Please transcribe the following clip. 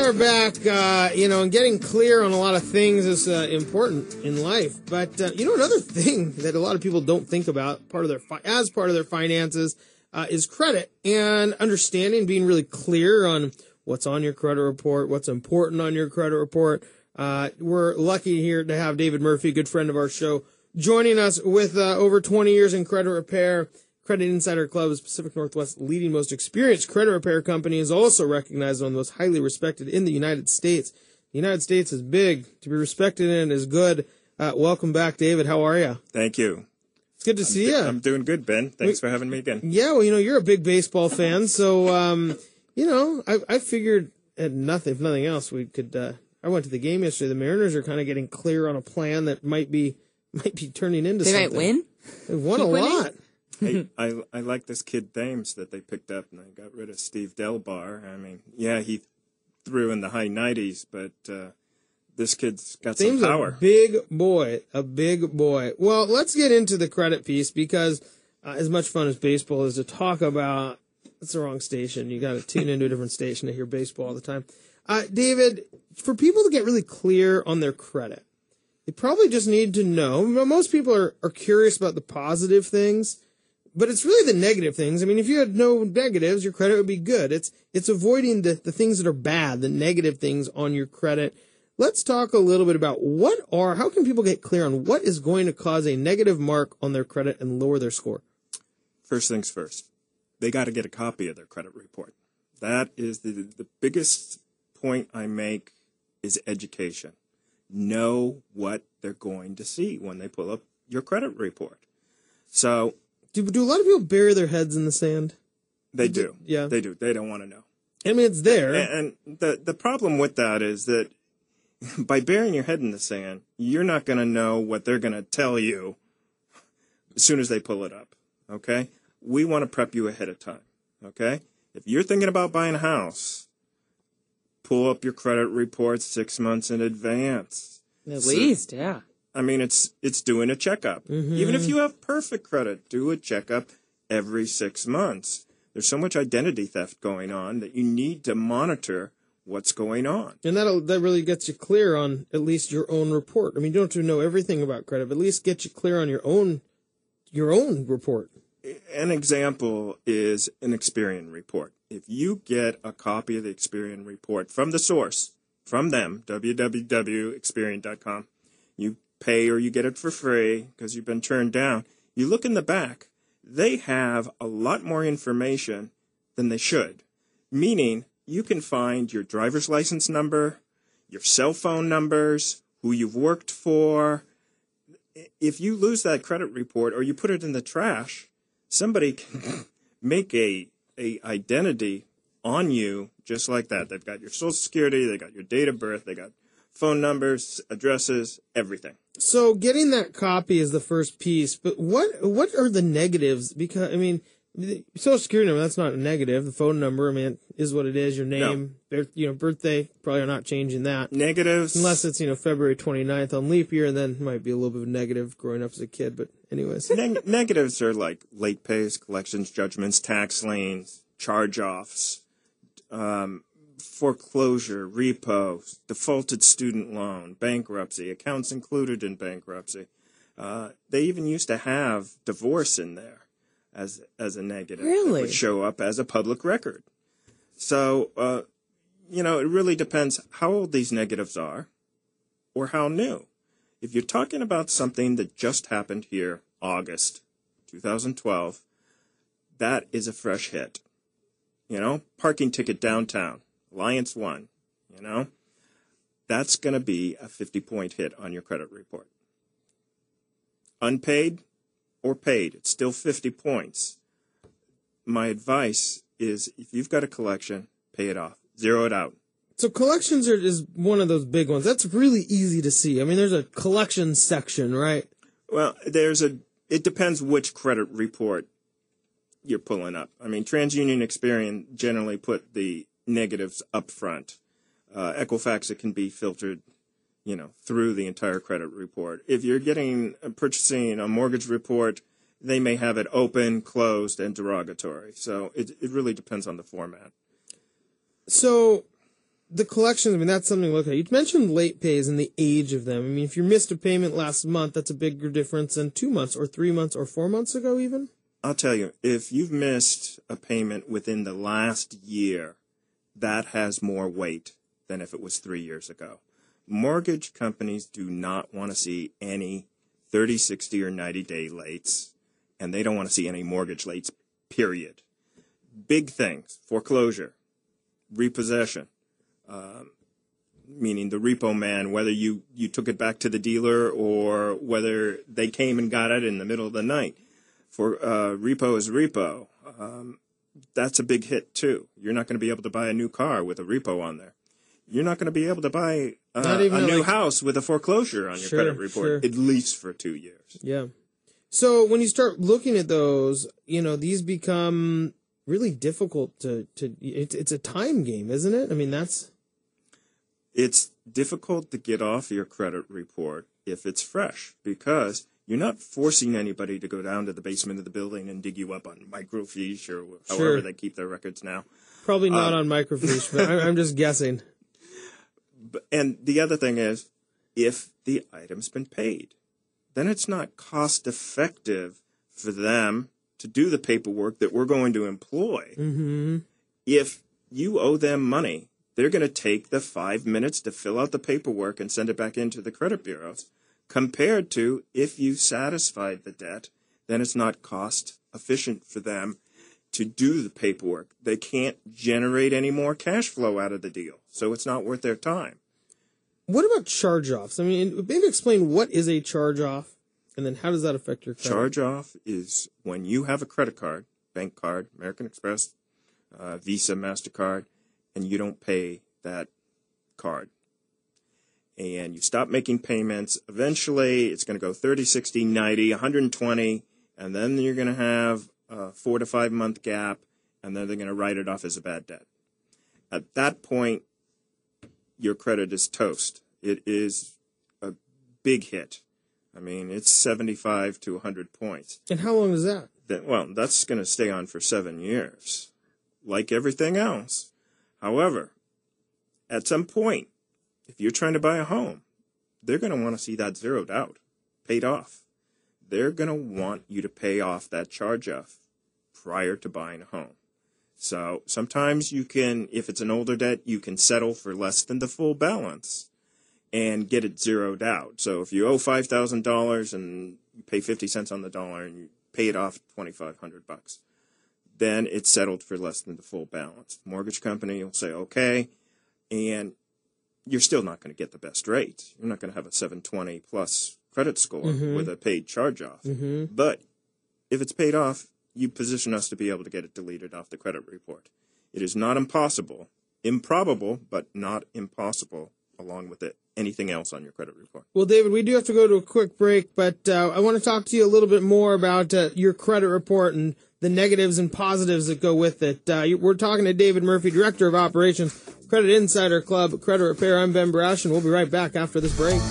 are back. And getting clear on a lot of things is important in life. But another thing that a lot of people don't think about as part of their finances is credit and understanding, being really clear on what's on your credit report, what's important on your credit report. We're lucky here to have David Murphy, a good friend of our show, joining us with over 20 years in credit repair. Credit Insider Club is Pacific Northwest's leading, most experienced credit repair company, is also recognized as one of the most highly respected in the United States. The United States is big. To be respected in it is good. Welcome back, David. How are you? Thank you. It's good to see you. I'm doing good, Ben. Thanks for having me again. Yeah, well, you're a big baseball fan, so, I figured, if nothing else, we could, I went to the game yesterday. The Mariners are kind of getting clear on a plan that might be turning into something. They might win? They've won a lot. Hey, I like this kid Thames that they picked up, and they got rid of Steve Delbar. I mean, yeah, he threw in the high 90s, but this kid's got some power. A big boy. Well, let's get into the credit piece, because as much fun as baseball is to talk about, it's the wrong station. You got to tune into a different station to hear baseball all the time. David, for people to get really clear on their credit, they probably just need to know. Most people are curious about the positive things, but it's really the negative things. I mean, if you had no negatives, your credit would be good. It's avoiding the things that are bad, the negative things on your credit. Let's talk a little bit about how can people get clear on what is going to cause a negative mark on their credit and lower their score? First things first, they got to get a copy of their credit report. That is the biggest point I make is education. Know what they're going to see when they pull up your credit report. So, Do a lot of people bury their heads in the sand? They do. Yeah. They do. They don't want to know. I mean, it's there. And the problem with that is that by burying your head in the sand, you're not going to know what they're going to tell you as soon as they pull it up. Okay? We want to prep you ahead of time. Okay? If you're thinking about buying a house, pull up your credit report 6 months in advance. At least, yeah. I mean, it's doing a checkup. Mm-hmm. Even if you have perfect credit, do a checkup every 6 months. There's so much identity theft going on that you need to monitor what's going on. And that really gets you clear on at least your own report. I mean, you don't have to know everything about credit, but at least get you clear on your own report. An example is an Experian report. If you get a copy of the Experian report from the source, from them, www.experian.com, you pay or you get it for free because you've been turned down. You look in the back, they have a lot more information than they should, meaning you can find your driver's license number, your cell phone numbers, who you've worked for. If you lose that credit report or you put it in the trash, somebody can make a identity on you just like that. They've got your Social Security, they got your date of birth, they got phone numbers, addresses, everything. So getting that copy is the first piece, but what are the negatives? Because, I mean, the Social Security number, that's not a negative. The phone number, I mean, it is what it is. Your name, birthday, probably are not changing that. Negatives. Unless it's, February 29th on leap year, and then it might be a little bit of a negative growing up as a kid, but anyways. Negatives are like late pays, collections, judgments, tax liens, charge-offs, foreclosure, repo, defaulted student loan, bankruptcy, accounts included in bankruptcy. They even used to have divorce in there as a negative. Really? That would show up as a public record. So, it really depends how old these negatives are or how new. If you're talking about something that just happened here, August 2012, that is a fresh hit. Parking ticket downtown, Alliance 1, that's going to be a 50-point hit on your credit report. Unpaid or paid, it's still 50 points. My advice is if you've got a collection, pay it off. Zero it out. So collections is one of those big ones. That's really easy to see. I mean, there's a collections section, right? Well, it depends which credit report you're pulling up. I mean, TransUnion, Experian generally put the negatives up front. Equifax, it can be filtered, through the entire credit report. If you're purchasing a mortgage report, they may have it open, closed, and derogatory. So it really depends on the format. So the collections, I mean, that's something to look at. You mentioned late pays and the age of them. I mean, if you missed a payment last month, that's a bigger difference than 2 months or 3 months or 4 months ago even. I'll tell you, if you've missed a payment within the last year, that has more weight than if it was 3 years ago. Mortgage companies do not want to see any 30, 60, or 90-day lates, and they don't want to see any mortgage lates, period. Big things, foreclosure, repossession, meaning the repo man, whether you took it back to the dealer or whether they came and got it in the middle of the night. For repo is repo. That's a big hit, too. You're not going to be able to buy a new car with a repo on there. You're not going to be able to buy a new house with a foreclosure on your credit report, at least for 2 years. Yeah. So when you start looking at those, these become really difficult to it's a time game, isn't it? I mean, it's difficult to get off your credit report if it's fresh, because you're not forcing anybody to go down to the basement of the building and dig you up on microfiche or however they keep their records now. Probably not on microfiche, but I'm just guessing. And the other thing is, if the item's been paid, then it's not cost effective for them to do the paperwork that we're going to employ. Mm-hmm. If you owe them money, they're going to take the 5 minutes to fill out the paperwork and send it back into the credit bureaus, compared to if you satisfied the debt, then it's not cost efficient for them to do the paperwork. They can't generate any more cash flow out of the deal, so it's not worth their time. What about charge-offs? I mean, maybe explain what is a charge-off, and then how does that affect your credit? Charge-off is when you have a credit card, bank card, American Express, Visa, MasterCard, and you don't pay that card. And you stop making payments. Eventually, it's going to go 30, 60, 90, 120, and then you're going to have a 4 to 5 month gap, and then they're going to write it off as a bad debt. At that point, your credit is toast. It is a big hit. I mean, it's 75 to 100 points. And how long is that? Well, that's going to stay on for 7 years, like everything else. However, at some point, if you're trying to buy a home, they're going to want to see that zeroed out, paid off. They're going to want you to pay off that charge-off prior to buying a home. So sometimes you can, if it's an older debt, you can settle for less than the full balance and get it zeroed out. So if you owe $5,000 and you pay 50 cents on the dollar and you pay it off $2,500, then it's settled for less than the full balance. The mortgage company will say, okay, and you're still not going to get the best rate. You're not going to have a 720 plus credit score with a paid charge-off. Mm-hmm. But if it's paid off, you position us to be able to get it deleted off the credit report. It is not impossible, improbable, but not impossible, along with anything else on your credit report. Well, David, we do have to go to a quick break, but I want to talk to you a little bit more about your credit report and the negatives and positives that go with it. We're talking to David Murphy, Director of Operations, Credit Insider Club, Credit Repair. I'm Ben Brash, and we'll be right back after this break.